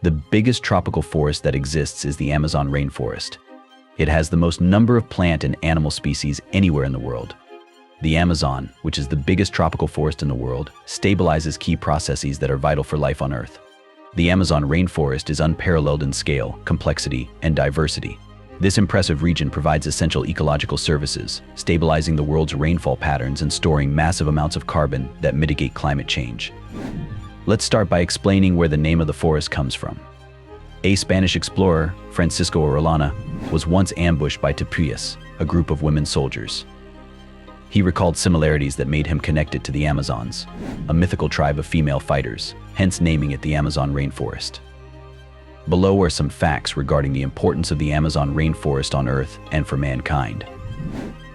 The biggest tropical forest that exists is the Amazon rainforest. It has the most number of plant and animal species anywhere in the world. The Amazon, which is the biggest tropical forest in the world, stabilizes key processes that are vital for life on Earth. The Amazon rainforest is unparalleled in scale, complexity, and diversity. This impressive region provides essential ecological services, stabilizing the world's rainfall patterns and storing massive amounts of carbon that mitigate climate change. Let's start by explaining where the name of the forest comes from. A Spanish explorer, Francisco Orellana, was once ambushed by Tepuyes, a group of women soldiers. He recalled similarities that made him connect it to the Amazons, a mythical tribe of female fighters, hence naming it the Amazon rainforest. Below are some facts regarding the importance of the Amazon rainforest on Earth and for mankind.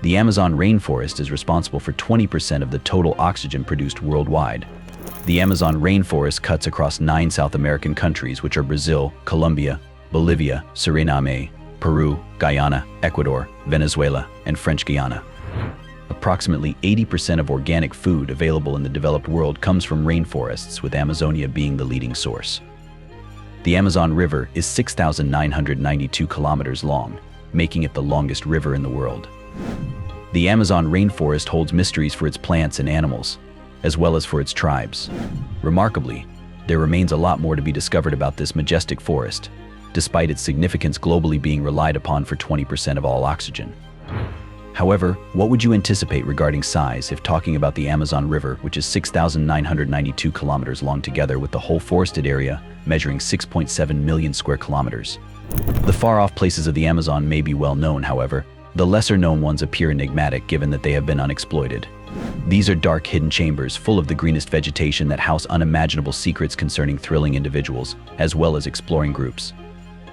The Amazon rainforest is responsible for 20% of the total oxygen produced worldwide. The Amazon rainforest cuts across 9 South American countries, which are Brazil, Colombia, Bolivia, Suriname, Peru, Guyana, Ecuador, Venezuela, and French Guiana. Approximately 80% of organic food available in the developed world comes from rainforests, with Amazonia being the leading source. The Amazon River is 6,992 kilometers long, making it the longest river in the world. The Amazon rainforest holds mysteries for its plants and animals, as well as for its tribes. Remarkably, there remains a lot more to be discovered about this majestic forest, despite its significance globally being relied upon for 20% of all oxygen. However, what would you anticipate regarding size if talking about the Amazon River, which is 6,992 kilometers long together with the whole forested area measuring 6.7 million square kilometers? The far-off places of the Amazon may be well known, however. The lesser-known ones appear enigmatic given that they have been unexploited. These are dark hidden chambers full of the greenest vegetation that house unimaginable secrets concerning thrilling individuals, as well as exploring groups.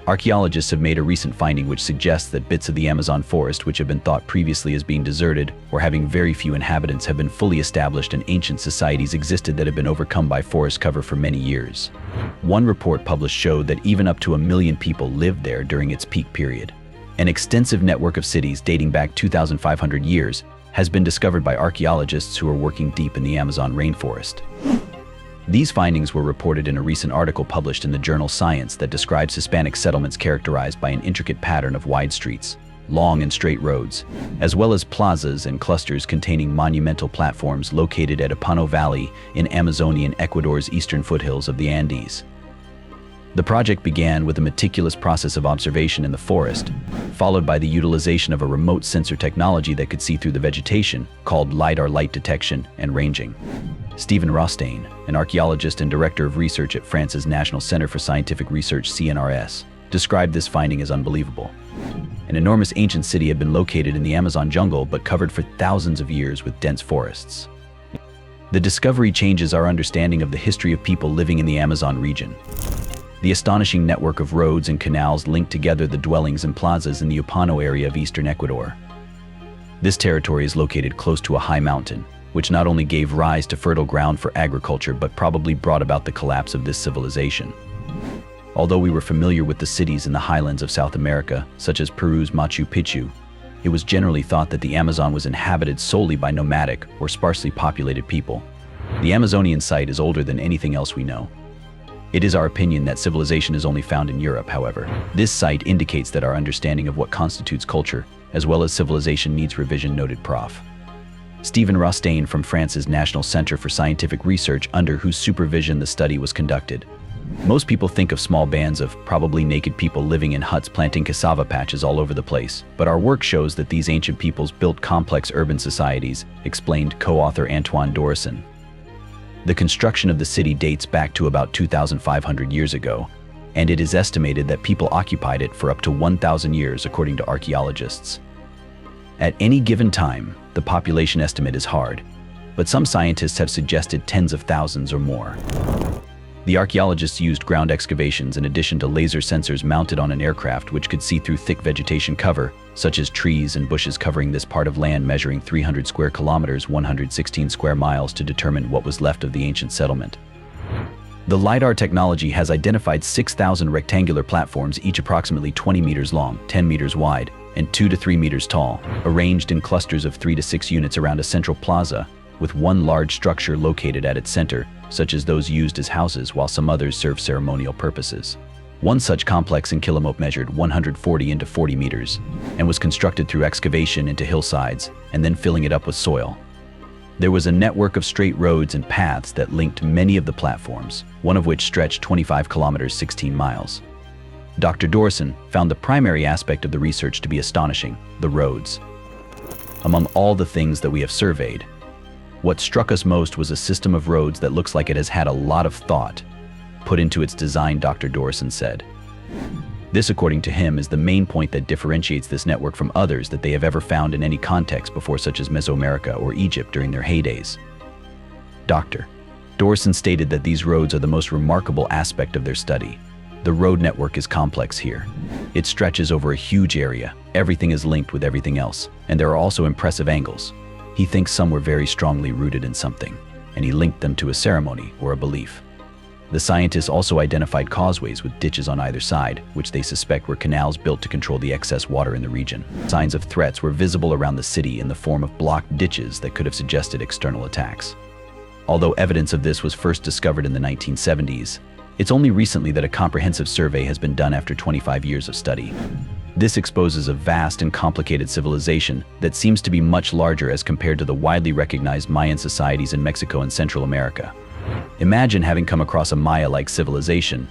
Archaeologists have made a recent finding which suggests that bits of the Amazon forest which have been thought previously as being deserted or having very few inhabitants have been fully established, and ancient societies existed that have been overcome by forest cover for many years. One report published showed that even up to 1 million people lived there during its peak period. An extensive network of cities dating back 2,500 years has been discovered by archaeologists who are working deep in the Amazon rainforest. These findings were reported in a recent article published in the journal Science that describes Hispanic settlements characterized by an intricate pattern of wide streets, long and straight roads, as well as plazas and clusters containing monumental platforms located at Apano Valley in Amazonian Ecuador's eastern foothills of the Andes. The project began with a meticulous process of observation in the forest, followed by the utilization of a remote sensor technology that could see through the vegetation, called LiDAR light detection and ranging. Stephen Rostein, an archaeologist and director of research at France's National Center for Scientific Research (CNRS), described this finding as unbelievable. An enormous ancient city had been located in the Amazon jungle but covered for thousands of years with dense forests. The discovery changes our understanding of the history of people living in the Amazon region. The astonishing network of roads and canals linked together the dwellings and plazas in the Upano area of eastern Ecuador. This territory is located close to a high mountain, which not only gave rise to fertile ground for agriculture but probably brought about the collapse of this civilization. Although we were familiar with the cities in the highlands of South America, such as Peru's Machu Picchu, it was generally thought that the Amazon was inhabited solely by nomadic or sparsely populated people. The Amazonian site is older than anything else we know. It is our opinion that civilization is only found in Europe, however. This site indicates that our understanding of what constitutes culture, as well as civilization, needs revision, noted Prof. Stephen Rostein from France's National Center for Scientific Research, under whose supervision the study was conducted. Most people think of small bands of probably naked people living in huts planting cassava patches all over the place, but our work shows that these ancient peoples built complex urban societies, explained co-author Antoine Dorison. The construction of the city dates back to about 2,500 years ago, and it is estimated that people occupied it for up to 1,000 years according to archaeologists. At any given time, the population estimate is hard, but some scientists have suggested tens of thousands or more. The archaeologists used ground excavations in addition to laser sensors mounted on an aircraft which could see through thick vegetation cover, such as trees and bushes covering this part of land measuring 300 square kilometers, 116 square miles, to determine what was left of the ancient settlement. The LiDAR technology has identified 6,000 rectangular platforms, each approximately 20 meters long, 10 meters wide, and 2 to 3 meters tall, arranged in clusters of 3 to 6 units around a central plaza, with one large structure located at its center, such as those used as houses while some others serve ceremonial purposes. One such complex in Quilomope measured 140 into 40 meters and was constructed through excavation into hillsides and then filling it up with soil. There was a network of straight roads and paths that linked many of the platforms, one of which stretched 25 kilometers 16 miles. Dr. Dorson found the primary aspect of the research to be astonishing: the roads. Among all the things that we have surveyed, what struck us most was a system of roads that looks like it has had a lot of thought put into its design, Dr. Dorson said. This, according to him, is the main point that differentiates this network from others that they have ever found in any context before, such as Mesoamerica or Egypt during their heydays. Dr. Dorson stated that these roads are the most remarkable aspect of their study. The road network is complex here. It stretches over a huge area, everything is linked with everything else, and there are also impressive angles. He thinks some were very strongly rooted in something, and he linked them to a ceremony or a belief. The scientists also identified causeways with ditches on either side, which they suspect were canals built to control the excess water in the region. Signs of threats were visible around the city in the form of blocked ditches that could have suggested external attacks. Although evidence of this was first discovered in the 1970s, it's only recently that a comprehensive survey has been done after 25 years of study. This exposes a vast and complicated civilization that seems to be much larger as compared to the widely recognized Mayan societies in Mexico and Central America. Imagine having come across a Maya-like civilization,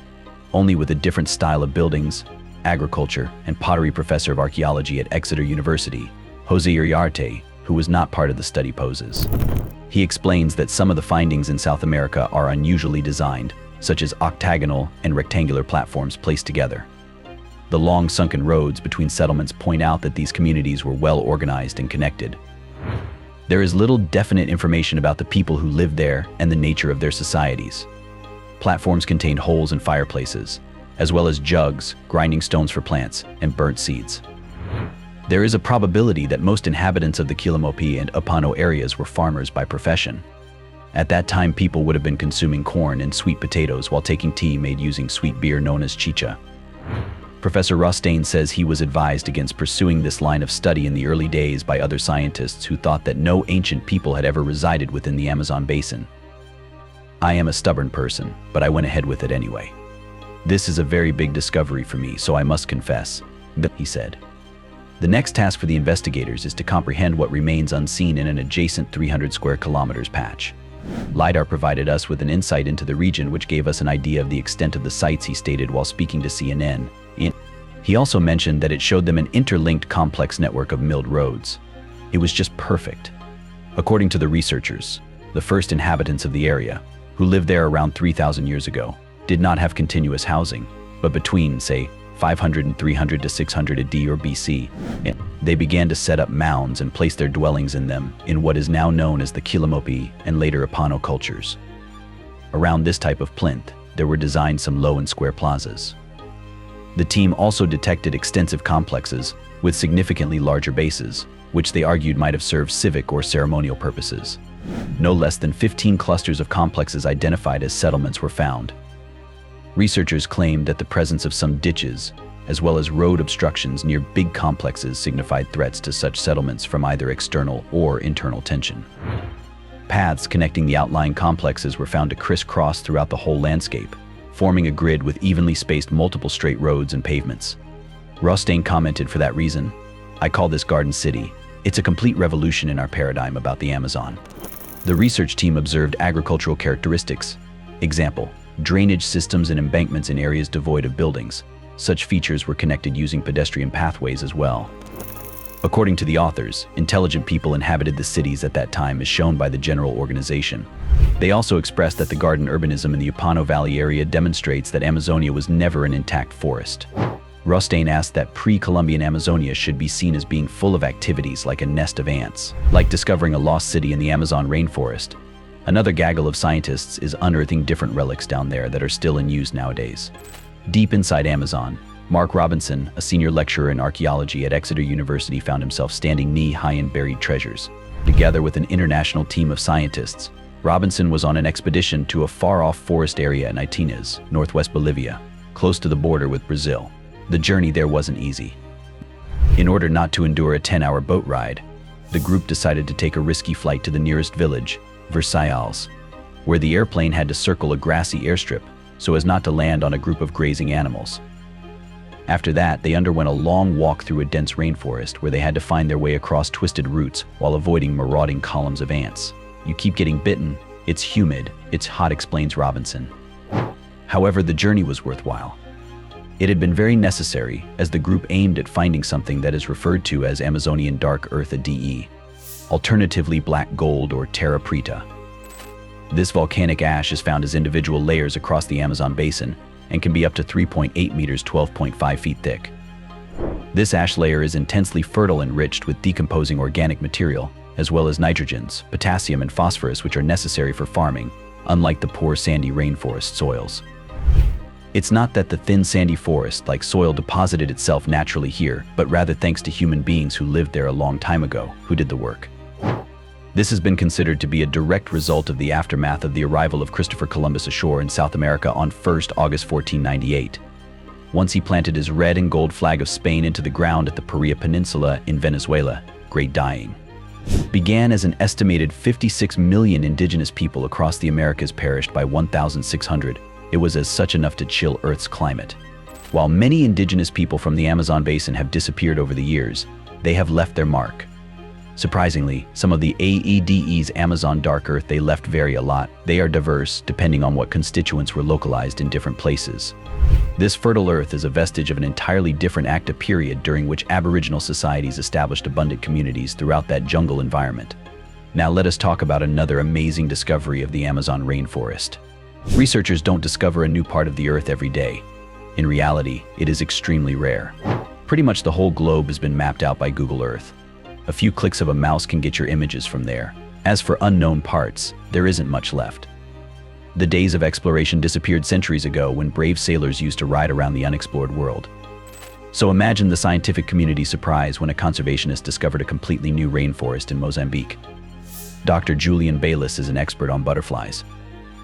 only with a different style of buildings, agriculture, and pottery. Professor of archaeology at Exeter University, Jose Uriarte, who was not part of the study, poses. He explains that some of the findings in South America are unusually designed, such as octagonal and rectangular platforms placed together. The long sunken roads between settlements point out that these communities were well organized and connected. There is little definite information about the people who lived there and the nature of their societies. Platforms contained holes and fireplaces, as well as jugs, grinding stones for plants, and burnt seeds. There is a probability that most inhabitants of the Quilomope and Upano areas were farmers by profession. At that time, people would have been consuming corn and sweet potatoes while taking tea made using sweet beer known as chicha. Professor Rostain says he was advised against pursuing this line of study in the early days by other scientists who thought that no ancient people had ever resided within the Amazon basin. I am a stubborn person, but I went ahead with it anyway. This is a very big discovery for me, so I must confess, he said. The next task for the investigators is to comprehend what remains unseen in an adjacent 300 square kilometers patch. LiDAR provided us with an insight into the region, which gave us an idea of the extent of the sites, he stated while speaking to CNN. He also mentioned that it showed them an interlinked complex network of milled roads. It was just perfect. According to the researchers, the first inhabitants of the area, who lived there around 3,000 years ago, did not have continuous housing, but between, say, 500 and 300 to 600 AD or BC, they began to set up mounds and place their dwellings in them in what is now known as the Quilomope and later Upano cultures. Around this type of plinth, there were designed some low and square plazas. The team also detected extensive complexes with significantly larger bases, which they argued might have served civic or ceremonial purposes. No less than 15 clusters of complexes identified as settlements were found. Researchers claimed that the presence of some ditches, as well as road obstructions near big complexes, signified threats to such settlements from either external or internal tension. Paths connecting the outlying complexes were found to crisscross throughout the whole landscape, forming a grid with evenly spaced multiple straight roads and pavements. Rostain commented, "For that reason, I call this Garden City. It's a complete revolution in our paradigm about the Amazon." The research team observed agricultural characteristics. Example, drainage systems and embankments in areas devoid of buildings. Such features were connected using pedestrian pathways as well. According to the authors, intelligent people inhabited the cities at that time, as shown by the general organization. They also expressed that the garden urbanism in the Upano Valley area demonstrates that Amazonia was never an intact forest. Rostain asked that pre-Columbian Amazonia should be seen as being full of activities like a nest of ants, like discovering a lost city in the Amazon rainforest. Another gaggle of scientists is unearthing different relics down there that are still in use nowadays. Deep inside Amazon, Mark Robinson, a senior lecturer in archaeology at Exeter University, found himself standing knee-high in buried treasures. Together with an international team of scientists, Robinson was on an expedition to a far-off forest area in Itinas, northwest Bolivia, close to the border with Brazil. The journey there wasn't easy. In order not to endure a 10-hour boat ride, the group decided to take a risky flight to the nearest village, Versailles, where the airplane had to circle a grassy airstrip so as not to land on a group of grazing animals. After that, they underwent a long walk through a dense rainforest where they had to find their way across twisted roots while avoiding marauding columns of ants. You keep getting bitten, it's humid, it's hot, explains Robinson. However, the journey was worthwhile. It had been very necessary, as the group aimed at finding something that is referred to as Amazonian dark earth, ADE, alternatively black gold or terra preta. This volcanic ash is found as individual layers across the Amazon basin and can be up to 3.8 meters, 12.5 feet thick. This ash layer is intensely fertile, enriched with decomposing organic material, as well as nitrogens, potassium, and phosphorus, which are necessary for farming, unlike the poor sandy rainforest soils. It's not that the thin sandy forest-like soil deposited itself naturally here, but rather thanks to human beings who lived there a long time ago, who did the work. This has been considered to be a direct result of the aftermath of the arrival of Christopher Columbus ashore in South America on 1st August 1498. Once he planted his red and gold flag of Spain into the ground at the Paria Peninsula in Venezuela, great dying began as an estimated 56 million indigenous people across the Americas perished by 1,600. It was as such enough to chill Earth's climate. While many indigenous people from the Amazon basin have disappeared over the years, they have left their mark. Surprisingly, some of the AEDE's Amazon dark earth they left vary a lot. They are diverse, depending on what constituents were localized in different places. This fertile earth is a vestige of an entirely different active period during which Aboriginal societies established abundant communities throughout that jungle environment. Now let us talk about another amazing discovery of the Amazon rainforest. Researchers don't discover a new part of the earth every day. In reality, it is extremely rare. Pretty much the whole globe has been mapped out by Google Earth. A few clicks of a mouse can get your images from there. As for unknown parts, there isn't much left. The days of exploration disappeared centuries ago when brave sailors used to ride around the unexplored world. So imagine the scientific community's surprise when a conservationist discovered a completely new rainforest in Mozambique. Dr. Julian Bayliss is an expert on butterflies.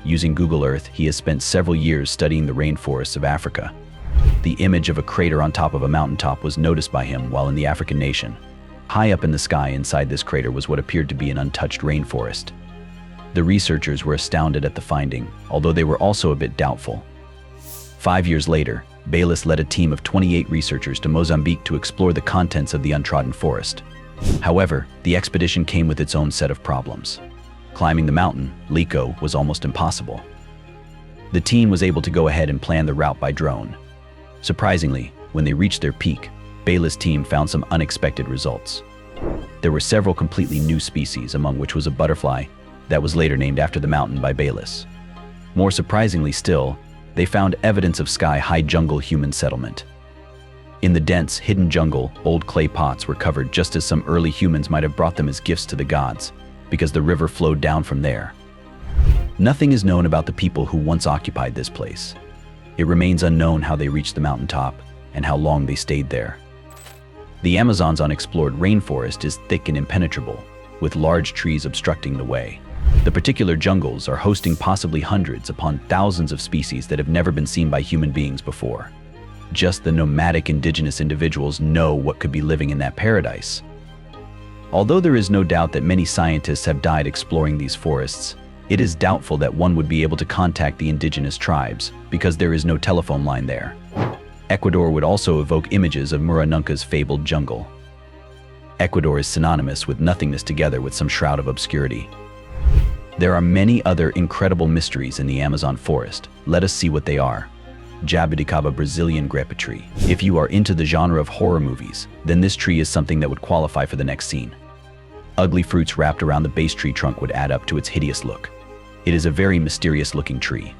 Using Google Earth, he has spent several years studying the rainforests of Africa. The image of a crater on top of a mountaintop was noticed by him while in the African nation. High up in the sky inside this crater was what appeared to be an untouched rainforest. The researchers were astounded at the finding, although they were also a bit doubtful. 5 years later, Bayliss led a team of 28 researchers to Mozambique to explore the contents of the untrodden forest. However, the expedition came with its own set of problems. Climbing the mountain, Lico, was almost impossible. The team was able to go ahead and plan the route by drone. Surprisingly, when they reached their peak, Bayliss' team found some unexpected results. There were several completely new species, among which was a butterfly that was later named after the mountain by Bayliss. More surprisingly still, they found evidence of sky-high jungle human settlement. In the dense, hidden jungle, old clay pots were covered just as some early humans might have brought them as gifts to the gods, because the river flowed down from there. Nothing is known about the people who once occupied this place. It remains unknown how they reached the mountaintop and how long they stayed there. The Amazon's unexplored rainforest is thick and impenetrable, with large trees obstructing the way. The particular jungles are hosting possibly hundreds upon thousands of species that have never been seen by human beings before. Just the nomadic indigenous individuals know what could be living in that paradise. Although there is no doubt that many scientists have died exploring these forests, it is doubtful that one would be able to contact the indigenous tribes because there is no telephone line there. Ecuador would also evoke images of Muranunca's fabled jungle. Ecuador is synonymous with nothingness together with some shroud of obscurity. There are many other incredible mysteries in the Amazon forest. Let us see what they are. Jabuticaba Brazilian Grepa tree. If you are into the genre of horror movies, then this tree is something that would qualify for the next scene. Ugly fruits wrapped around the base tree trunk would add up to its hideous look. It is a very mysterious looking tree.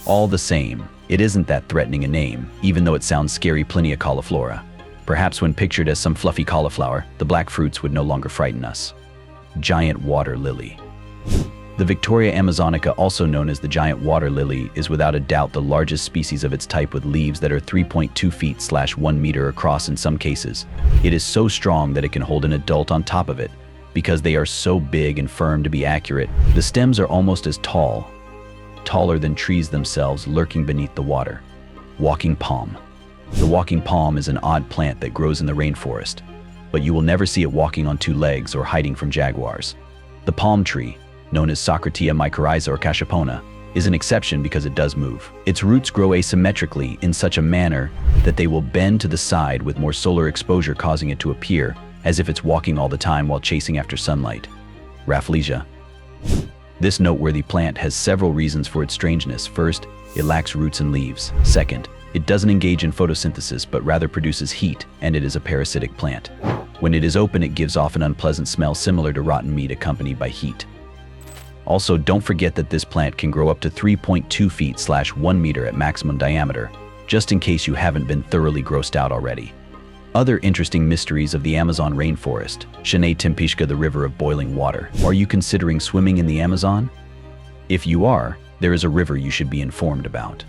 All the same, it isn't that threatening a name, even though it sounds scary. Plinia cauliflora. Perhaps when pictured as some fluffy cauliflower, the black fruits would no longer frighten us. Giant water lily. The Victoria amazonica, also known as the giant water lily, is without a doubt the largest species of its type, with leaves that are 3.2 feet/1 meter across in some cases. It is so strong that it can hold an adult on top of it, because they are so big and firm to be accurate. The stems are almost as tall, taller than trees themselves, lurking beneath the water. Walking palm. The walking palm is an odd plant that grows in the rainforest. but you will never see it walking on two legs or hiding from jaguars. The palm tree, known as Socratia mycorrhiza or cachapona, is an exception because it does move. Its roots grow asymmetrically in such a manner that they will bend to the side with more solar exposure, causing it to appear as if it's walking all the time while chasing after sunlight. Rafflesia. This noteworthy plant has several reasons for its strangeness. First, it lacks roots and leaves. Second, it doesn't engage in photosynthesis but rather produces heat, and it is a parasitic plant. When it is open, it gives off an unpleasant smell similar to rotten meat accompanied by heat. Also, don't forget that this plant can grow up to 3.2 feet/1 meter at maximum diameter, just in case you haven't been thoroughly grossed out already. Other interesting mysteries of the Amazon rainforest. Shinei Timpishka, the river of boiling water. Are you considering swimming in the Amazon? If you are, there is a river you should be informed about.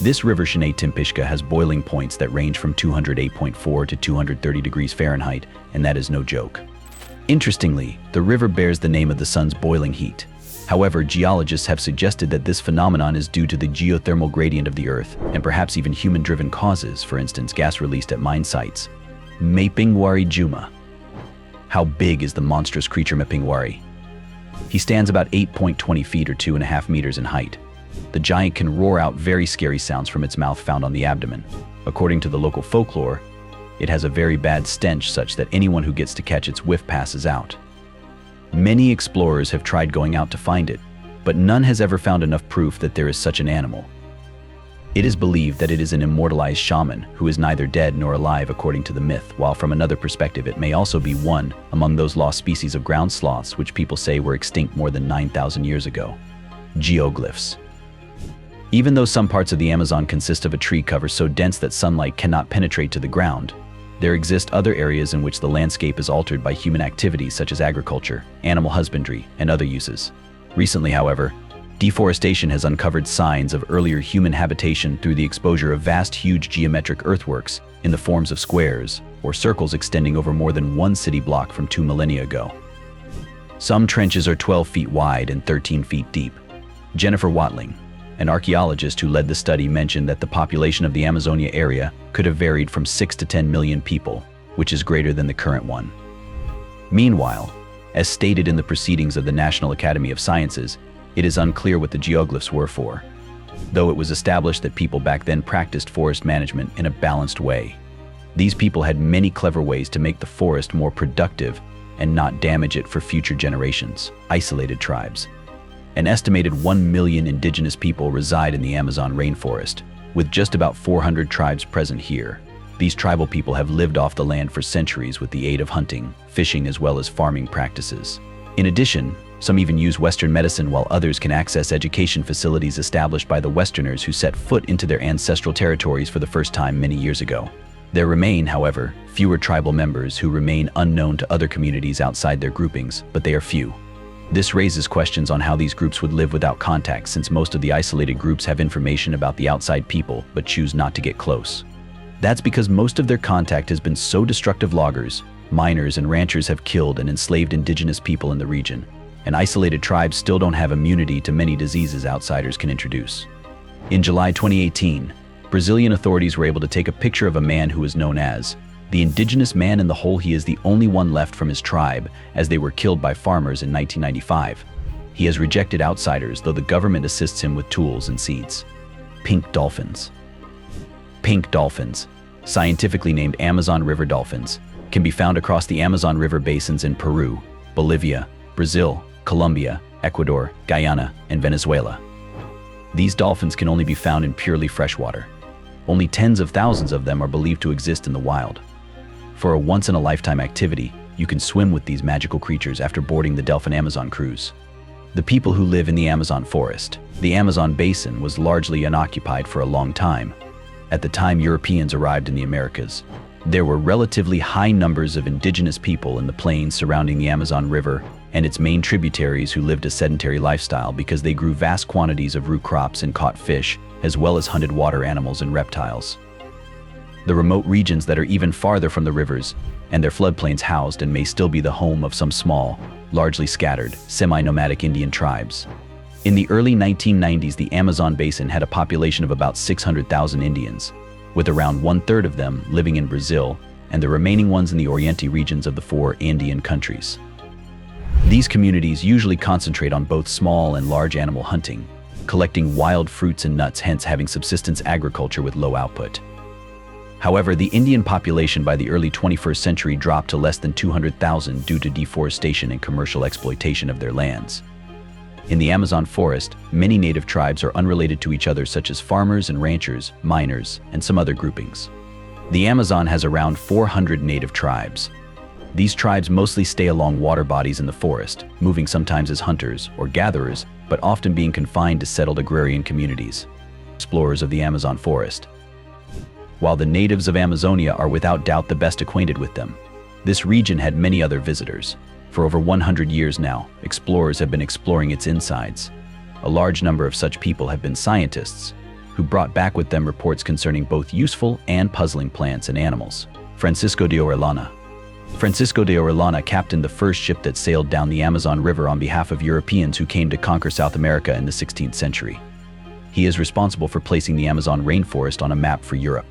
This river, Shinei Timpishka, has boiling points that range from 208.4 to 230 degrees Fahrenheit, and that is no joke. Interestingly, the river bears the name of the sun's boiling heat. However, geologists have suggested that this phenomenon is due to the geothermal gradient of the Earth, and perhaps even human-driven causes, for instance, gas released at mine sites. Mapingwari Juma. How big is the monstrous creature Mapingwari? He stands about 8.20 feet or 2.5 meters in height. The giant can roar out very scary sounds from its mouth found on the abdomen. According to the local folklore, it has a very bad stench such that anyone who gets to catch its whiff passes out. Many explorers have tried going out to find it, but none has ever found enough proof that there is such an animal. It is believed that it is an immortalized shaman who is neither dead nor alive according to the myth, while from another perspective it may also be one among those lost species of ground sloths which people say were extinct more than 9,000 years ago. Geoglyphs. Even though some parts of the Amazon consist of a tree cover so dense that sunlight cannot penetrate to the ground, there exist other areas in which the landscape is altered by human activities such as agriculture, animal husbandry, and other uses. Recently, however, deforestation has uncovered signs of earlier human habitation through the exposure of vast, huge geometric earthworks in the forms of squares or circles extending over more than one city block from 2 millennia ago. Some trenches are 12 feet wide and 13 feet deep. Jennifer Watling, an archaeologist who led the study, mentioned that the population of the Amazonia area could have varied from 6 to 10 million people, which is greater than the current one. Meanwhile, as stated in the proceedings of the National Academy of Sciences, it is unclear what the geoglyphs were for, though it was established that people back then practiced forest management in a balanced way. These people had many clever ways to make the forest more productive and not damage it for future generations. Isolated tribes. An estimated 1 million indigenous people reside in the Amazon rainforest, with just about 400 tribes present here. These tribal people have lived off the land for centuries with the aid of hunting, fishing, as well as farming practices. In addition, some even use Western medicine, while others can access education facilities established by the Westerners who set foot into their ancestral territories for the first time many years ago. There remain, however, fewer tribal members who remain unknown to other communities outside their groupings, but they are few. This raises questions on how these groups would live without contact, since most of the isolated groups have information about the outside people but choose not to get close. That's because most of their contact has been so destructive. Loggers, miners, and ranchers have killed and enslaved indigenous people in the region, and isolated tribes still don't have immunity to many diseases outsiders can introduce. In July 2018, Brazilian authorities were able to take a picture of a man who is known as the indigenous man in the hole. He is the only one left from his tribe, as they were killed by farmers in 1995. He has rejected outsiders, though the government assists him with tools and seeds. Pink dolphins. Pink dolphins, scientifically named Amazon River dolphins, can be found across the Amazon River basins in Peru, Bolivia, Brazil, Colombia, Ecuador, Guyana, and Venezuela. These dolphins can only be found in purely fresh water. Only tens of thousands of them are believed to exist in the wild. For a once-in-a-lifetime activity, you can swim with these magical creatures after boarding the Delphin Amazon cruise. The people who live in the Amazon forest. The Amazon basin was largely unoccupied for a long time. At the time Europeans arrived in the Americas, there were relatively high numbers of indigenous people in the plains surrounding the Amazon River and its main tributaries who lived a sedentary lifestyle because they grew vast quantities of root crops and caught fish, as well as hunted water animals and reptiles. The remote regions that are even farther from the rivers and their floodplains housed and may still be the home of some small, largely scattered, semi-nomadic Indian tribes. In the early 1990s, the Amazon basin had a population of about 600,000 Indians, with around 1/3 of them living in Brazil and the remaining ones in the Oriente regions of the 4 Andean countries. These communities usually concentrate on both small and large animal hunting, collecting wild fruits and nuts, hence having subsistence agriculture with low output. However, the Indian population by the early 21st century dropped to less than 200,000 due to deforestation and commercial exploitation of their lands. In the Amazon forest, many native tribes are unrelated to each other, such as farmers and ranchers, miners, and some other groupings. The Amazon has around 400 native tribes. These tribes mostly stay along water bodies in the forest, moving sometimes as hunters or gatherers, but often being confined to settled agrarian communities. Explorers of the Amazon forest. While the natives of Amazonia are without doubt the best acquainted with them, this region had many other visitors. For over 100 years now, explorers have been exploring its insides. A large number of such people have been scientists, who brought back with them reports concerning both useful and puzzling plants and animals. Francisco de Orellana captained the first ship that sailed down the Amazon River on behalf of Europeans who came to conquer South America in the 16th century. He is responsible for placing the Amazon rainforest on a map for Europe.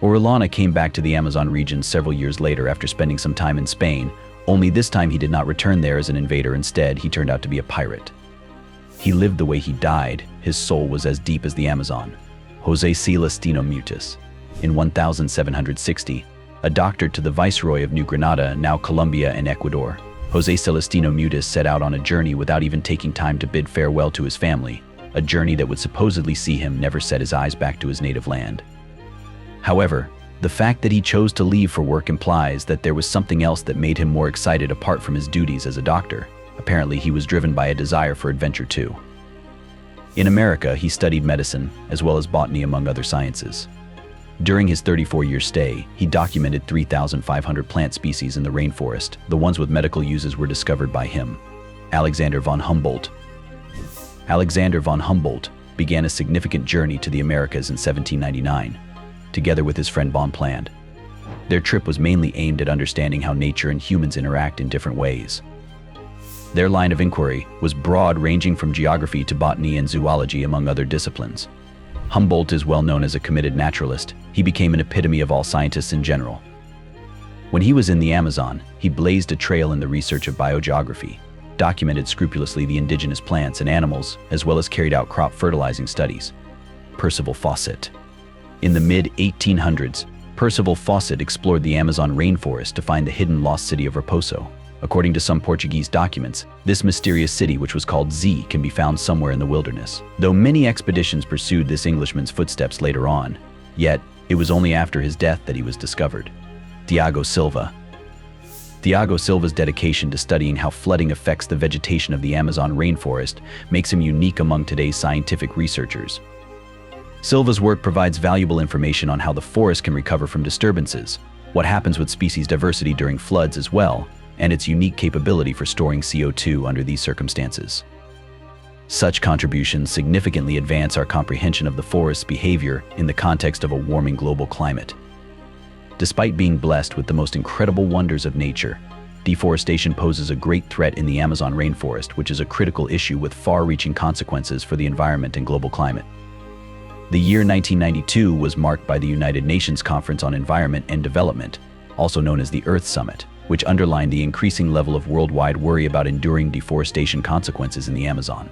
Orellana came back to the Amazon region several years later after spending some time in Spain, only this time he did not return there as an invader. Instead, he turned out to be a pirate. He lived the way he died. His soul was as deep as the Amazon. José Celestino Mutis. In 1760, a doctor to the Viceroy of New Granada, now Colombia and Ecuador, José Celestino Mutis set out on a journey without even taking time to bid farewell to his family, a journey that would supposedly see him never set his eyes back to his native land. However, the fact that he chose to leave for work implies that there was something else that made him more excited apart from his duties as a doctor. Apparently, he was driven by a desire for adventure too. In America, he studied medicine, as well as botany among other sciences. During his 34-year stay, he documented 3,500 plant species in the rainforest. The ones with medical uses were discovered by him. Alexander von Humboldt began a significant journey to the Americas in 1799, together with his friend von Pland. Their trip was mainly aimed at understanding how nature and humans interact in different ways. Their line of inquiry was broad, ranging from geography to botany and zoology, among other disciplines. Humboldt is well known as a committed naturalist. He became an epitome of all scientists in general. When he was in the Amazon, he blazed a trail in the research of biogeography, documented scrupulously the indigenous plants and animals, as well as carried out crop fertilizing studies. Percival Fawcett. In the mid-1800s, Percival Fawcett explored the Amazon rainforest to find the hidden lost city of Raposo. According to some Portuguese documents, this mysterious city, which was called Z, can be found somewhere in the wilderness. Though many expeditions pursued this Englishman's footsteps later on, yet it was only after his death that he was discovered. Thiago Silva's dedication to studying how flooding affects the vegetation of the Amazon rainforest makes him unique among today's scientific researchers. Silva's work provides valuable information on how the forest can recover from disturbances, what happens with species diversity during floods as well, and its unique capability for storing CO2 under these circumstances. Such contributions significantly advance our comprehension of the forest's behavior in the context of a warming global climate. Despite being blessed with the most incredible wonders of nature, deforestation poses a great threat in the Amazon rainforest, which is a critical issue with far-reaching consequences for the environment and global climate. The year 1992 was marked by the United Nations Conference on Environment and Development, also known as the Earth Summit, which underlined the increasing level of worldwide worry about enduring deforestation consequences in the Amazon.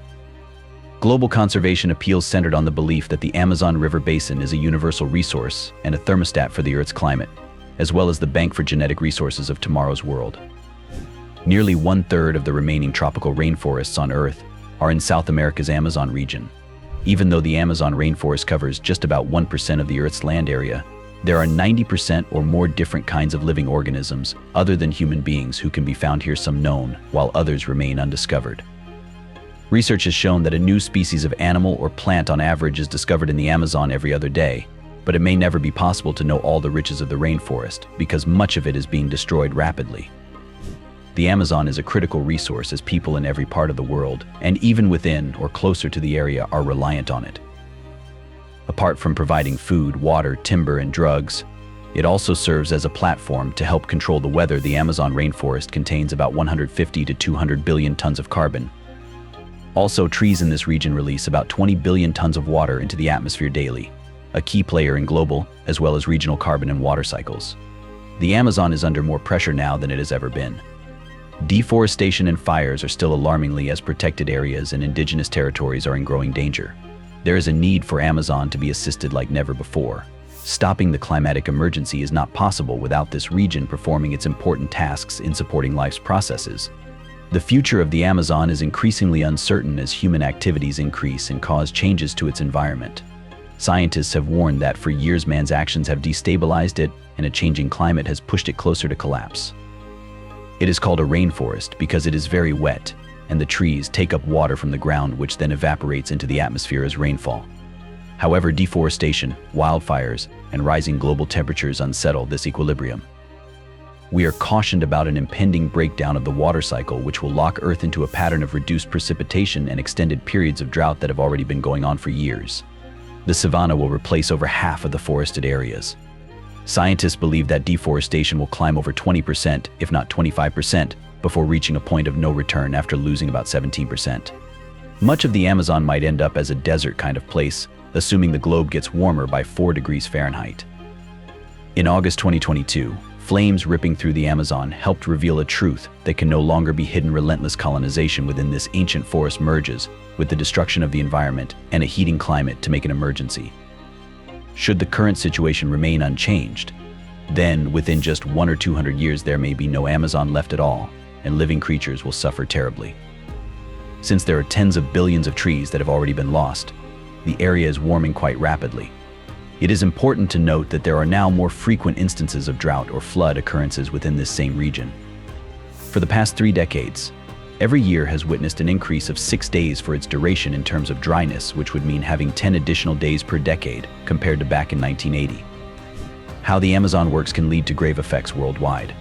Global conservation appeals centered on the belief that the Amazon River Basin is a universal resource and a thermostat for the Earth's climate, as well as the bank for genetic resources of tomorrow's world. Nearly 1/3 of the remaining tropical rainforests on Earth are in South America's Amazon region. Even though the Amazon rainforest covers just about 1% of the Earth's land area, there are 90% or more different kinds of living organisms other than human beings who can be found here, some known, while others remain undiscovered. Research has shown that a new species of animal or plant on average is discovered in the Amazon every other day, but it may never be possible to know all the riches of the rainforest because much of it is being destroyed rapidly. The Amazon is a critical resource as people in every part of the world, and even within or closer to the area, are reliant on it. Apart from providing food, water, timber, and drugs, it also serves as a platform to help control the weather. The Amazon rainforest contains about 150 to 200 billion tons of carbon. Also, trees in this region release about 20 billion tons of water into the atmosphere daily, a key player in global as well as regional carbon and water cycles. The Amazon is under more pressure now than it has ever been. Deforestation and fires are still alarmingly as protected areas and indigenous territories are in growing danger. There is a need for Amazon to be assisted like never before. Stopping the climatic emergency is not possible without this region performing its important tasks in supporting life's processes. The future of the Amazon is increasingly uncertain as human activities increase and cause changes to its environment. Scientists have warned that for years man's actions have destabilized it, and a changing climate has pushed it closer to collapse. It is called a rainforest because it is very wet, and the trees take up water from the ground which then evaporates into the atmosphere as rainfall. However, deforestation, wildfires, and rising global temperatures unsettle this equilibrium. We are cautioned about an impending breakdown of the water cycle which will lock Earth into a pattern of reduced precipitation and extended periods of drought that have already been going on for years. The savanna will replace over half of the forested areas. Scientists believe that deforestation will climb over 20%, if not 25%, before reaching a point of no return after losing about 17%. Much of the Amazon might end up as a desert kind of place, assuming the globe gets warmer by 4 degrees Fahrenheit. In August 2022, flames ripping through the Amazon helped reveal a truth that can no longer be hidden. Relentless colonization within this ancient forest merges with the destruction of the environment and a heating climate to make an emergency. Should the current situation remain unchanged, then within just 100 or 200 years there may be no Amazon left at all, and living creatures will suffer terribly. Since there are tens of billions of trees that have already been lost, the area is warming quite rapidly. It is important to note that there are now more frequent instances of drought or flood occurrences within this same region. For the past 3 decades, every year has witnessed an increase of 6 days for its duration in terms of dryness, which would mean having 10 additional days per decade compared to back in 1980. How the Amazon works can lead to grave effects worldwide.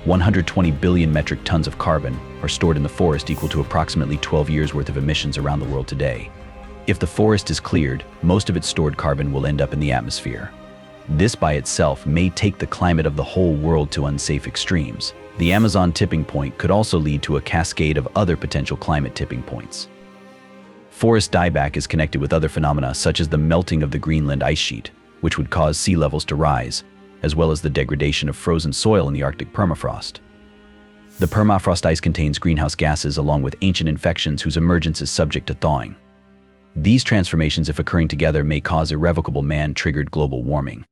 120 billion metric tons of carbon are stored in the forest, equal to approximately 12 years worth of emissions around the world today. If the forest is cleared, most of its stored carbon will end up in the atmosphere. This by itself may take the climate of the whole world to unsafe extremes. The Amazon tipping point could also lead to a cascade of other potential climate tipping points. Forest dieback is connected with other phenomena such as the melting of the Greenland ice sheet, which would cause sea levels to rise, as well as the degradation of frozen soil in the Arctic permafrost. The permafrost ice contains greenhouse gases along with ancient infections whose emergence is subject to thawing. These transformations, if occurring together, may cause irrevocable man-triggered global warming.